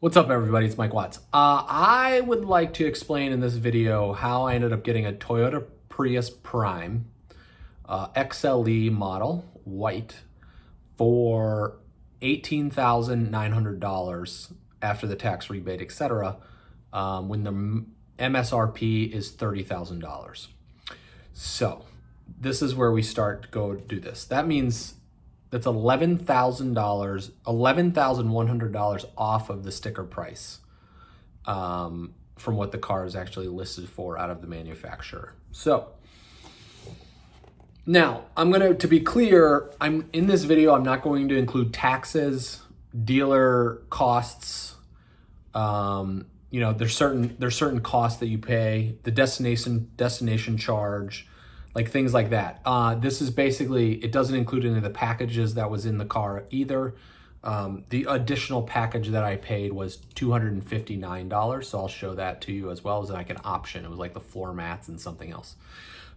What's up, everybody? It's Mike Watts. I would like to explain in this video how I ended up getting a Toyota Prius Prime XLE model, white, for $18,900 after the tax rebate, etc., when the MSRP is $30,000. So this is where we start to go do this. That means that's $11,100 off of the sticker price from what the car is actually listed for out of the manufacturer. So now to be clear, in this video, I'm not going to include dealer costs. There's certain costs that you pay, the destination charge, like things like that. This is basically, it doesn't include any of the packages that was in the car either. The additional package that I paid was $259, so I'll show that to you, as well as like an option. It was like the floor mats and something else.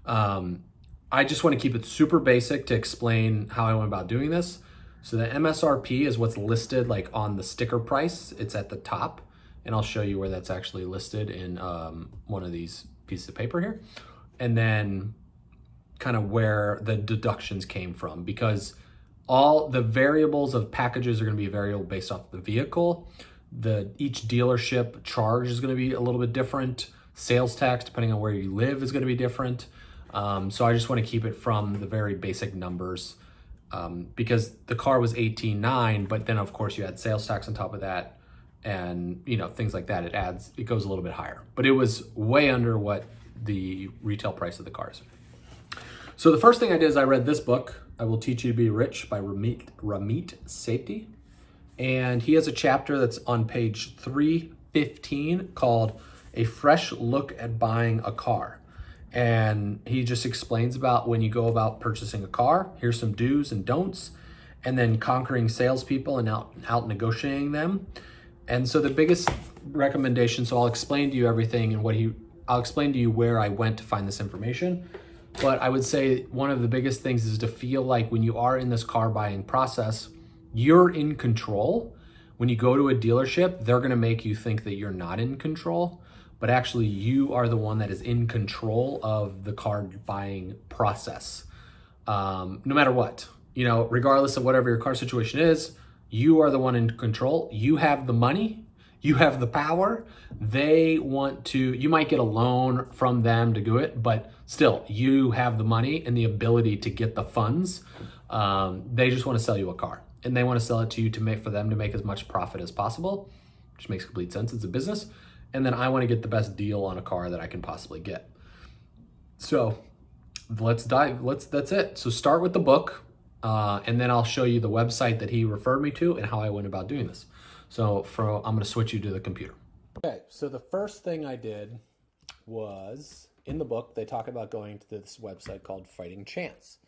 I just want to keep it super basic to explain how I went about doing this. So the MSRP is what's listed like on the sticker price. It's at the top, and I'll show you where that's actually listed in one of these pieces of paper here. And then kind of where the deductions came from, because all the variables of packages are going to be variable based off the vehicle. Each dealership charge is going to be a little bit different. Sales tax, depending on where you live, is going to be different. So I just want to keep it from the very basic numbers, because the car was $18,900, but then of course you add sales tax on top of that, and things like that. It goes a little bit higher, but it was way under what the retail price of the car is. So the first thing I did is I read this book, I Will Teach You to Be Rich by Ramit Sethi. And he has a chapter that's on page 315 called A Fresh Look at Buying a Car. And he just explains about when you go about purchasing a car, here's some do's and don'ts, and then conquering salespeople and out negotiating them. And so the biggest recommendation, so I'll explain to you everything and I'll explain to you where I went to find this information. But I would say one of the biggest things is to feel like when you are in this car buying process, you're in control. When you go to a dealership, they're going to make you think that you're not in control, but actually you are the one that is in control of the car buying process. No matter what, regardless of whatever your car situation is, you are the one in control. You have the money. You have the power. You might get a loan from them to do it, but still, you have the money and the ability to get the funds. They just want to sell you a car, and they want to sell it to you for them to make as much profit as possible, which makes complete sense. It's a business. And then I want to get the best deal on a car that I can possibly get. So that's it. So start with the book, and then I'll show you the website that he referred me to and how I went about doing this. So I'm going to switch you to the computer. Okay, so the first thing I did was, in the book, they talk about going to this website called Fighting Chance.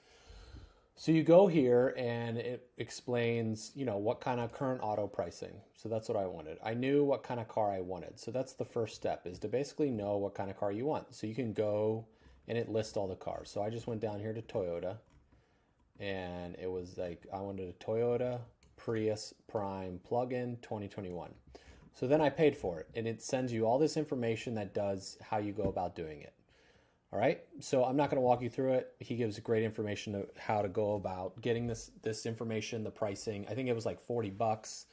So you go here and it explains, what kind of current auto pricing. So that's what I wanted. I knew what kind of car I wanted. So that's the first step, is to basically know what kind of car you want. So you can go and it lists all the cars. So I just went down here to Toyota, and it was like, I wanted a Toyota Prius Prime plug-in 2021. So then I paid for it, and it sends you all this information that does how you go about doing it. All right, so I'm not going to walk you through it. He gives great information of how to go about getting this information, the pricing. I think it was like $40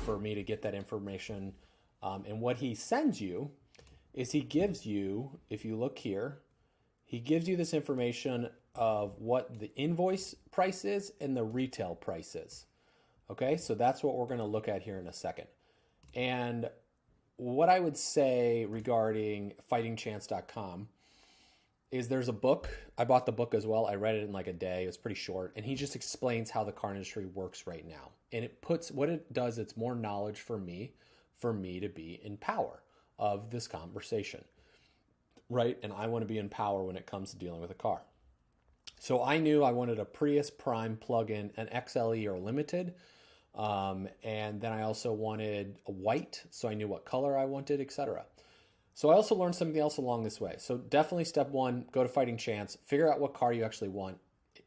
for me to get that information. And what he sends you is he gives you, if you look here, he gives you this information of what the invoice price is and the retail price is. Okay, so that's what we're going to look at here in a second. And what I would say regarding fightingchance.com is there's a book. I bought the book as well. I read it in like a day. It was pretty short. And he just explains how the car industry works right now. And what it does, it's more knowledge for me to be in power of this conversation, right? And I want to be in power when it comes to dealing with a car. So I knew I wanted a Prius Prime plug-in, an XLE or limited. And then I also wanted a white, so I knew what color I wanted, etc. So I also learned something else along this way. So definitely step one, go to Fighting Chance, figure out what car you actually want.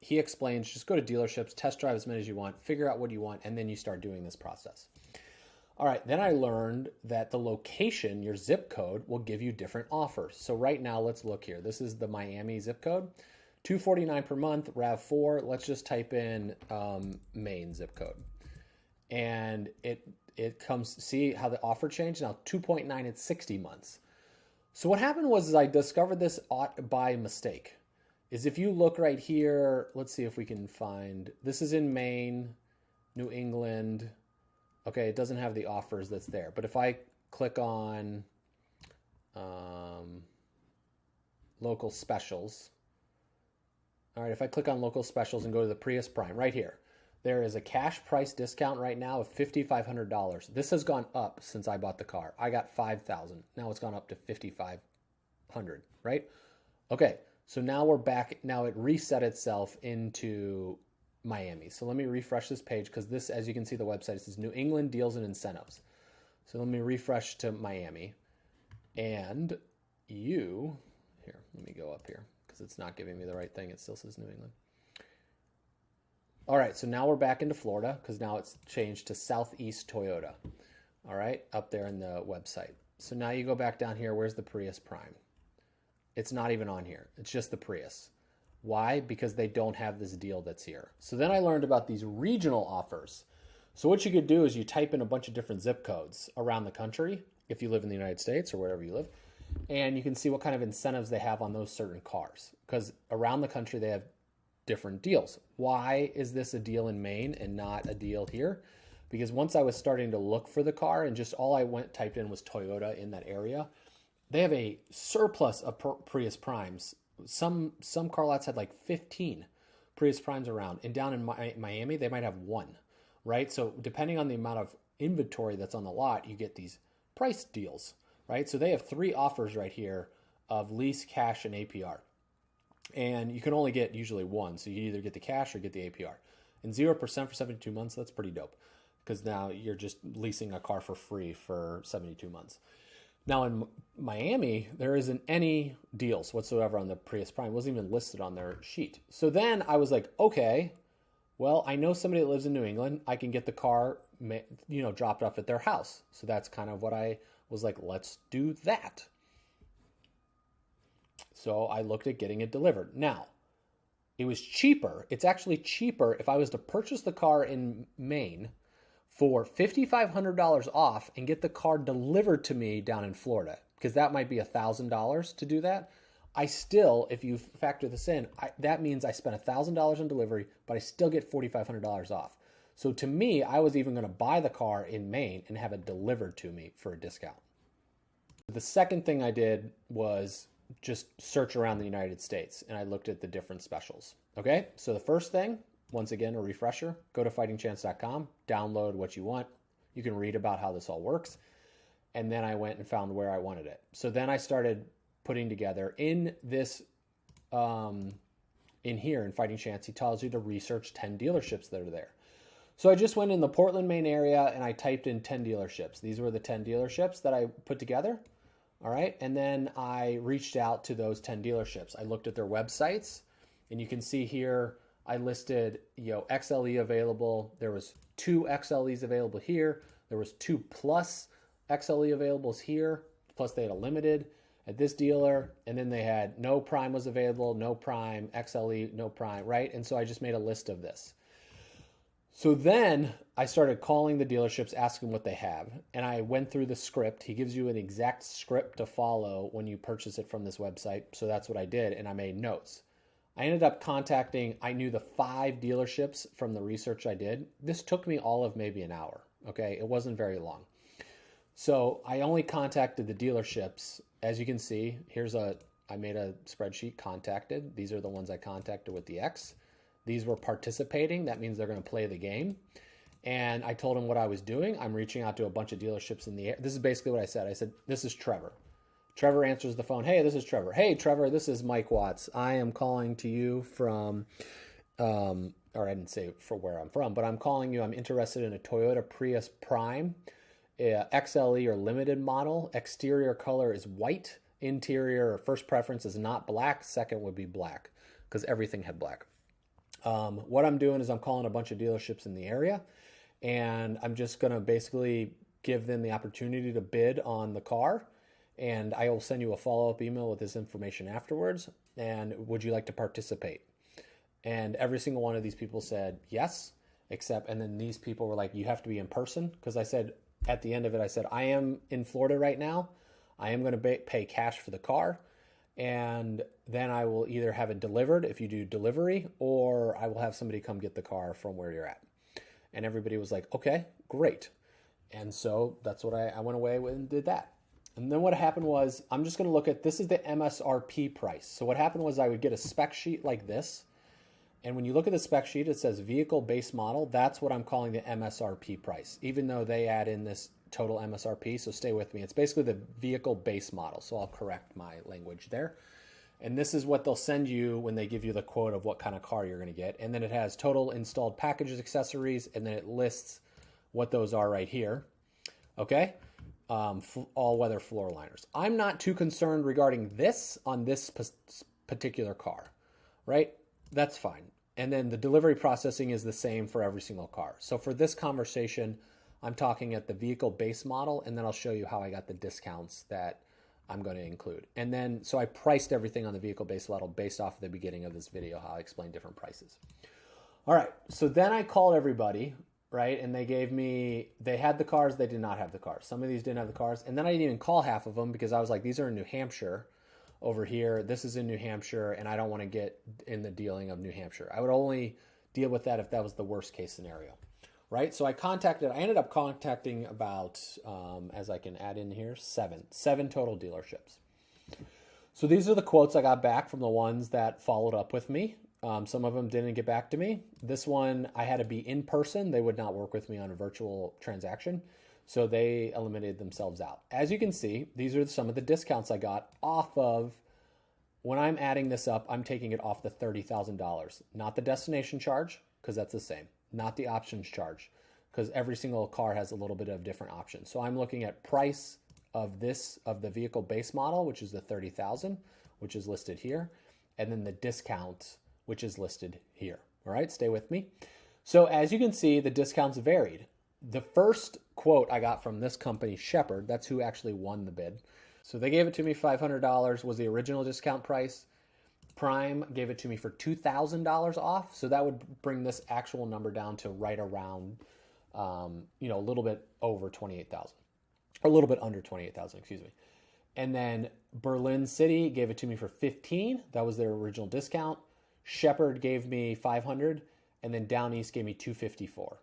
He explains, just go to dealerships, test drive as many as you want, figure out what you want, and then you start doing this process. All right, then I learned that the location, your zip code, will give you different offers. So right now, let's look here. This is the Miami zip code, $249 per month, RAV4. Let's just type in Maine zip code, and it comes. See how the offer changed now? 2.9 at 60 months. So what happened was I discovered this by mistake. Is if you look right here, let's see if we can find. This is in Maine, New England. Okay, it doesn't have the offers that's there. But if I click on local specials, all right, if I click on local specials and go to the Prius Prime right here, there is a cash price discount right now of $5,500. This has gone up since I bought the car. I got $5,000. Now it's gone up to $5,500, right? Okay, so now we're back. Now it reset itself into Miami. So let me refresh this page because this, as you can see, the website says New England deals and incentives. So let me refresh to Miami. And here, let me go up here because it's not giving me the right thing. It still says New England. All right, so now we're back into Florida because now it's changed to Southeast Toyota. All right, up there in the website. So now you go back down here. Where's the Prius Prime? It's not even on here. It's just the Prius. Why? Because they don't have this deal that's here. So then I learned about these regional offers. So what you could do is you type in a bunch of different zip codes around the country, if you live in the United States or wherever you live, and you can see what kind of incentives they have on those certain cars. Because around the country, they have different deals. Why is this a deal in Maine and not a deal here? Because once I was starting to look for the car and just all I typed in was Toyota in that area, they have a surplus of Prius Primes. Some car lots had like 15 Prius Primes around, and down in Miami, they might have one, right? So depending on the amount of inventory that's on the lot, you get these price deals, right? So they have 3 offers right here of lease, cash, and APR. And you can only get usually one. So you either get the cash or get the APR. And 0% for 72 months, that's pretty dope. Because now you're just leasing a car for free for 72 months. Now in Miami, there isn't any deals whatsoever on the Prius Prime. It wasn't even listed on their sheet. So then I was like, okay, well, I know somebody that lives in New England. I can get the car, dropped off at their house. So that's kind of what I was like, let's do that. So I looked at getting it delivered. Now, it was cheaper. It's actually cheaper if I was to purchase the car in Maine for $5,500 off and get the car delivered to me down in Florida, because that might be $1,000 to do that. I still, if you factor this in, that means I spent $1,000 on delivery, but I still get $4,500 off. So to me, I was even going to buy the car in Maine and have it delivered to me for a discount. The second thing I did was just search around the United States, and I looked at the different specials. Okay, so the first thing, once again, a refresher, go to fightingchance.com, download what you want. You can read about how this all works. And then I went and found where I wanted it. So then I started putting together in this, in here in Fighting Chance, he tells you to research 10 dealerships that are there. So I just went in the Portland, Maine area and I typed in 10 dealerships. These were the 10 dealerships that I put together. All right. And then I reached out to those 10 dealerships. I looked at their websites, and you can see here, I listed, XLE available. There was 2 XLEs available here. There was 2 plus XLE availables here. Plus they had a limited at this dealer. And then they had no Prime was available, no Prime, XLE, no Prime, right? And so I just made a list of this. So then I started calling the dealerships, asking what they have. And I went through the script. He gives you an exact script to follow when you purchase it from this website. So that's what I did. And I made notes. I ended up contacting, I knew the 5 dealerships from the research I did. This took me all of maybe an hour. Okay. It wasn't very long. So I only contacted the dealerships. As you can see, I made a spreadsheet, contacted. These are the ones I contacted with the X. These were participating. That means they're going to play the game. And I told them what I was doing. I'm reaching out to a bunch of dealerships in the air. This is basically what I said. I said, this is Trevor. Trevor answers the phone. Hey, this is Trevor. Hey, Trevor, this is Mike Watts. I am calling to you from, or I didn't say for where I'm from, but I'm calling you. I'm interested in a Toyota Prius Prime, XLE or limited model. Exterior color is white. Interior, first preference is not black. Second would be black, because everything had black. What I'm doing is I'm calling a bunch of dealerships in the area, and I'm just going to basically give them the opportunity to bid on the car. And I will send you a follow-up email with this information afterwards. And would you like to participate? And every single one of these people said yes, and then these people were like, you have to be in person. Because I said, at the end of it, I said, I am in Florida right now. I am going to pay cash for the car. And then I will either have it delivered if you do delivery, or I will have somebody come get the car from where you're at. And everybody was like, okay, great. And so that's what I went away and did that. And then what happened was, I'm just going to look at, this is the MSRP price. So what happened was I would get a spec sheet like this. And when you look at the spec sheet, it says vehicle base model. That's what I'm calling the MSRP price, even though they add in this total MSRP. So stay with me. It's basically the vehicle base model. So I'll correct my language there. And this is what they'll send you when they give you the quote of what kind of car you're going to get. And then it has total installed packages, accessories, and then it lists what those are right here. Okay. All-weather floor liners. I'm not too concerned regarding this on this particular car, right? That's fine. And then the delivery processing is the same for every single car. So for this conversation, I'm talking at the vehicle base model, and then I'll show you how I got the discounts that I'm going to include. And then, so I priced everything on the vehicle base model based off of the beginning of this video, how I explained different prices. All right. So then I called everybody, right? And they had the cars, they did not have the cars. Some of these didn't have the cars. And then I didn't even call half of them because I was like, these are in New Hampshire over here. This is in New Hampshire, and I don't want to get in the dealing of New Hampshire. I would only deal with that if that was the worst case scenario, right? So I ended up contacting about, as I can add in here, seven total dealerships. So these are the quotes I got back from the ones that followed up with me. Some of them didn't get back to me. This one, I had to be in person. They would not work with me on a virtual transaction. So they eliminated themselves out. As you can see, these are some of the discounts I got off of, when I'm adding this up, I'm taking it off the $30,000. Not the destination charge, because that's the same. Not the options charge, because every single car has a little bit of different options. So I'm looking at price of the vehicle base model, which is the $30,000, which is listed here, and then the discount, which is listed here. All right, stay with me. So as you can see, the discounts varied. The first quote I got from this company, Shepherd, that's who actually won the bid. So they gave it to me $500 was the original discount price. Prime gave it to me for $2,000 off. So that would bring this actual number down to right around, a little bit over 28,000, or a little bit under 28,000, excuse me. And then Berlin City gave it to me for 15. That was their original discount. Shepherd gave me 500, and then Down East gave me 254.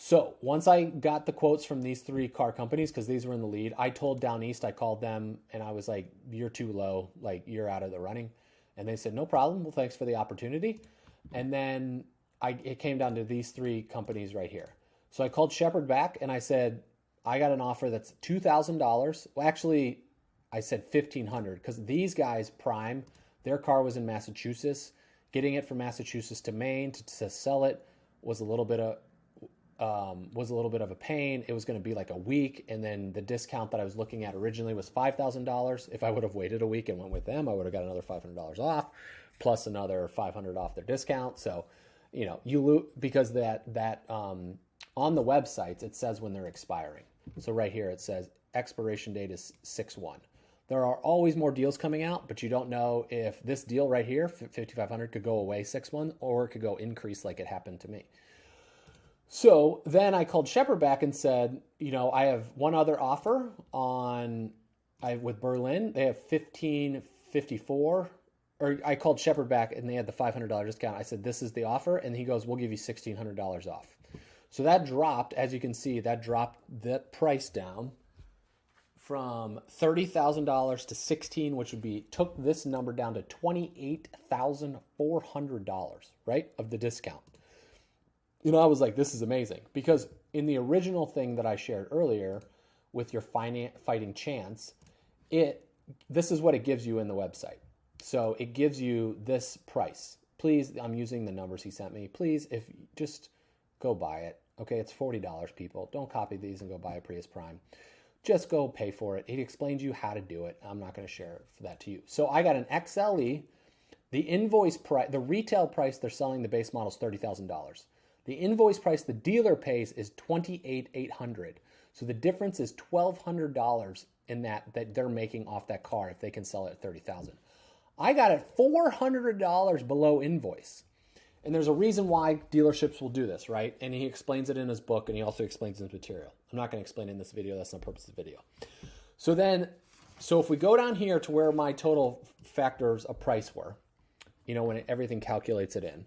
So once I got the quotes from these three car companies, because these were in the lead, I told Down East, I called them and I was like, you're too low, like you're out of the running. And they said, no problem. Well, thanks for the opportunity. And then it came down to these three companies right here. So I called Shepherd back and I said, I got an offer that's $2,000. Well, actually, I said $1,500 because these guys, Prime, their car was in Massachusetts. Getting it from Massachusetts to Maine to sell it was a little bit of a pain. It was going to be like a week. And then the discount that I was looking at originally was $5,000. If I would have waited a week and went with them, I would have got another $500 off, plus another $500 off their discount. So, you lose because that on the websites, it says when they're expiring. So right here, it says expiration date is 6/1. There are always more deals coming out, but you don't know if this deal right here, 5,500, could go away 6/1 or it could go increase like it happened to me. So then I called Shepherd back and said, I have one other offer with Berlin. They have 1,554. Or I called Shepherd back and they had the $500 discount. I said, this is the offer. And he goes, we'll give you $1,600 off. So that dropped, as you can see, that price down from $30,000 to $16,000, which took this number down to $28,400, right, of the discount. I was like, this is amazing, because in the original thing that I shared earlier with your fighting chance, this is what it gives you in the website. So it gives you this price. Please, I'm using the numbers he sent me. Please, if just go buy it. Okay, it's $40, people. Don't copy these and go buy a Prius Prime. Just go pay for it. He explains you how to do it. I'm not going to share that to you. So I got an XLE. The invoice price, the retail price they're selling the base model is $30,000. The invoice price the dealer pays is $28,800. So the difference is $1,200 in that they're making off that car if they can sell it at $30,000. I got it $400 below invoice. And there's a reason why dealerships will do this, right? And he explains it in his book, and he also explains in his material. I'm not going to explain it in this video. That's not the purpose of the video. So if we go down here to where my total factors of price were, when everything calculates it in.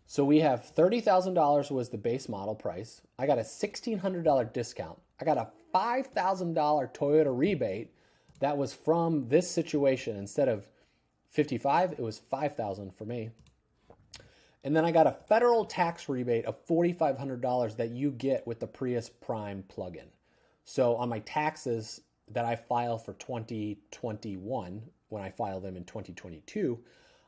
So we have $30,000 was the base model price. I got a $1,600 discount. I got a $5,000 Toyota rebate that was from this situation. Instead of $55,000, it was $5,000 for me. And then I got a federal tax rebate of $4,500 that you get with the Prius Prime plug-in. So on my taxes that I file for 2021, when I file them in 2022,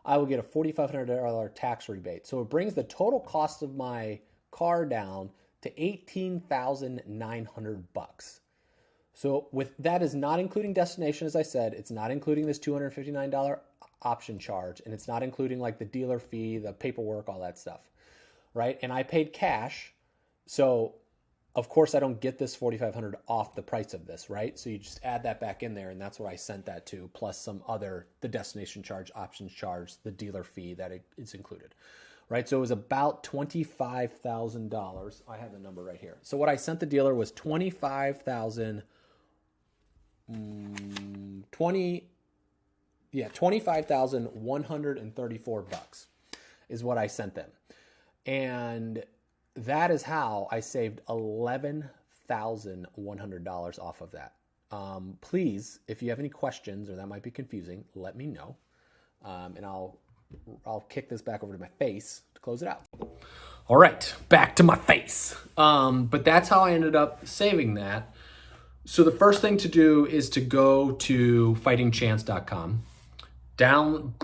I will get a $4,500 tax rebate. So it brings the total cost of my car down to $18,900. So that is not including destination, as I said. It's not including this $259 option charge, and it's not including like the dealer fee, the paperwork, all that stuff, right? And I paid cash, so of course I don't get this $4,500 off the price of this, right? So you just add that back in there, and that's what I sent that to, plus some other, the destination charge, options charge, the dealer fee that it's included, right? So it was about $25,000. I have the number right here. So what I sent the dealer was $25,134 is what I sent them. And that is how I saved $11,100 off of that. Please, if you have any questions or that might be confusing, let me know. And I'll kick this back over to my face to close it out. All right, back to my face. But that's how I ended up saving that. So the first thing to do is to go to fightingchance.com,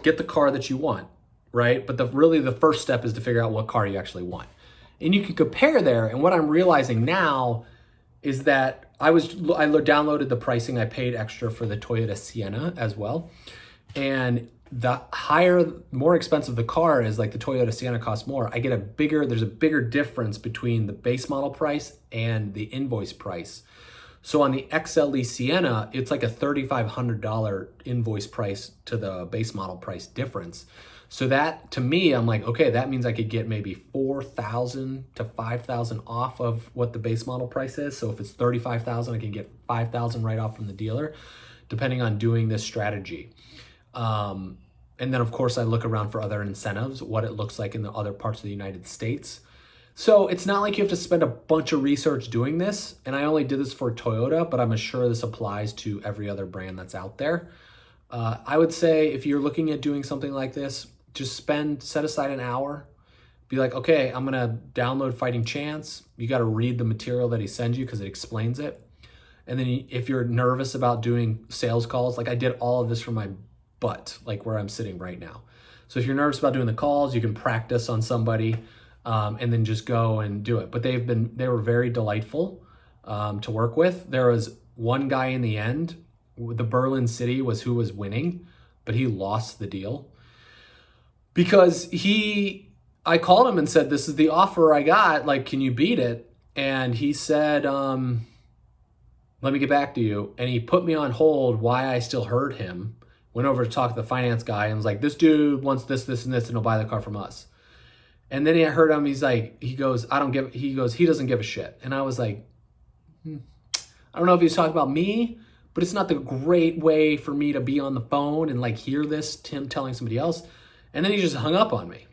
get the car that you want, right? But really the first step is to figure out what car you actually want. And you can compare there. And what I'm realizing now is that I downloaded the pricing. I paid extra for the Toyota Sienna as well. And the more expensive the car is, like the Toyota Sienna costs more, there's a bigger difference between the base model price and the invoice price. So on the XLE Sienna, it's like a $3,500 invoice price to the base model price difference. So that, to me, I'm like, okay, that means I could get maybe $4,000 to $5,000 off of what the base model price is. So if it's $35,000, I can get $5,000 right off from the dealer, depending on doing this strategy. And then, of course, I look around for other incentives, what it looks like in the other parts of the United States. So it's not like you have to spend a bunch of research doing this. And I only did this for Toyota, but I'm sure this applies to every other brand that's out there. I would say if you're looking at doing something like this, just set aside an hour. Be like, okay, I'm gonna download Fighting Chance. You gotta read the material that he sends you because it explains it. And then if you're nervous about doing sales calls, like I did all of this from my butt, like where I'm sitting right now. So if you're nervous about doing the calls, you can practice on somebody and then just go and do it. But they were very delightful to work with. There was one guy in the end, the Berlin City was who was winning, but he lost the deal. Because I called him and said, this is the offer I got, like, can you beat it? And he said, let me get back to you. And he put me on hold why I still heard him, went over to talk to the finance guy and was like, this dude wants this, this, and this, and he'll buy the car from us. And then I heard him, he goes, he doesn't give a shit. And I was like, I don't know if he's talking about me, but it's not the great way for me to be on the phone and like hear this, Tim telling somebody else. And then he just hung up on me.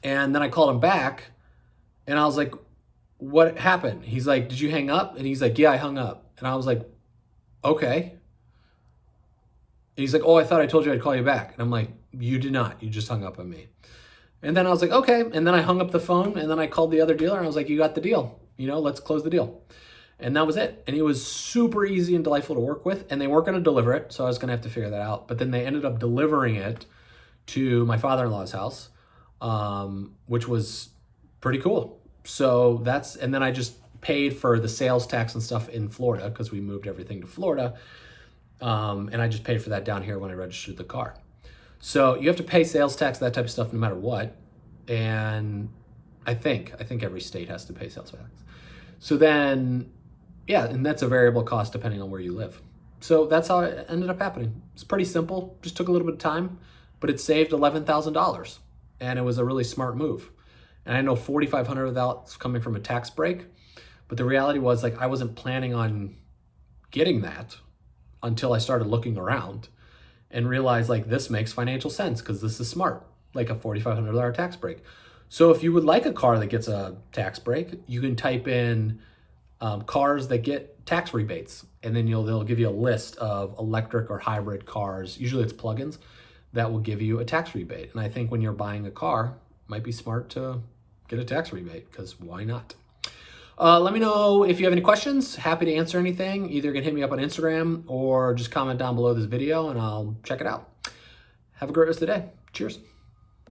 And then I called him back and I was like, what happened? He's like, did you hang up? And he's like, yeah, I hung up. And I was like, okay. And he's like, oh, I thought I told you I'd call you back. And I'm like, you did not. You just hung up on me. And then I was like, okay. And then I hung up the phone and then I called the other dealer and I was like, you got the deal. Let's close the deal. And that was it. And it was super easy and delightful to work with. And they weren't going to deliver it. So I was going to have to figure that out. But then they ended up delivering it to my father-in-law's house, which was pretty cool. So and then I just paid for the sales tax and stuff in Florida because we moved everything to Florida. And I just paid for that down here when I registered the car. So you have to pay sales tax, that type of stuff, no matter what. And I think every state has to pay sales tax. So then, Yeah, and that's a variable cost depending on where you live. So that's how it ended up happening. It's pretty simple, just took a little bit of time, but it saved $11,000. And it was a really smart move. And I know 4,500 of that's coming from a tax break, but the reality was like I wasn't planning on getting that until I started looking around and realized like this makes financial sense because this is smart, like a $4,500 tax break. So if you would like a car that gets a tax break, you can type in cars that get tax rebates, and then they'll give you a list of electric or hybrid cars. Usually it's plugins that will give you a tax rebate. And I think when you're buying a car, it might be smart to get a tax rebate because why not? Let me know if you have any questions. Happy to answer anything. Either you can hit me up on Instagram or just comment down below this video and I'll check it out. Have a great rest of the day. Cheers.